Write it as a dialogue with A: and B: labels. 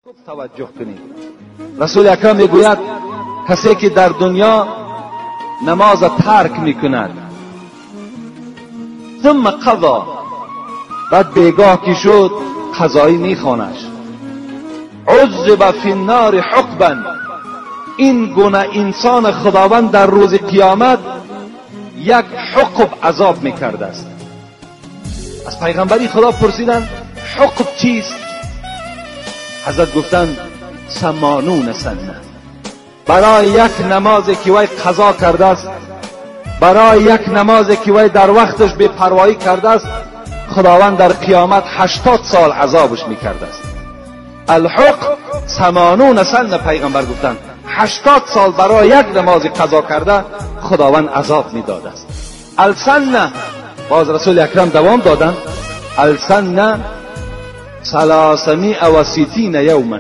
A: خوب توجه کنید. رسول اکرم میگوید کسی که در دنیا نماز ترک میکند ثم قضا، بعد بیگاه که شد قضایی میخوانش، عذب فی النار حقبا، این گونه انسان خداوند در روز قیامت یک حقب عذاب میکرده است. از پیغمبری خدا پرسیدن حقب چیست؟ حضرت گفتند 80 سنه. برای یک نمازی که وی قضا کرده است، برای یک نمازی که وی در وقتش بے پروایی کرده است، خداوند در قیامت 80 سال عذابش میکرده است. الحق 80 سنه. پیغمبر گفتند 80 سال برای یک نماز قضا کرده خداوند عذاب میداده است. السنه، باز رسول اکرم دوام دادند، السنه 360 یوما.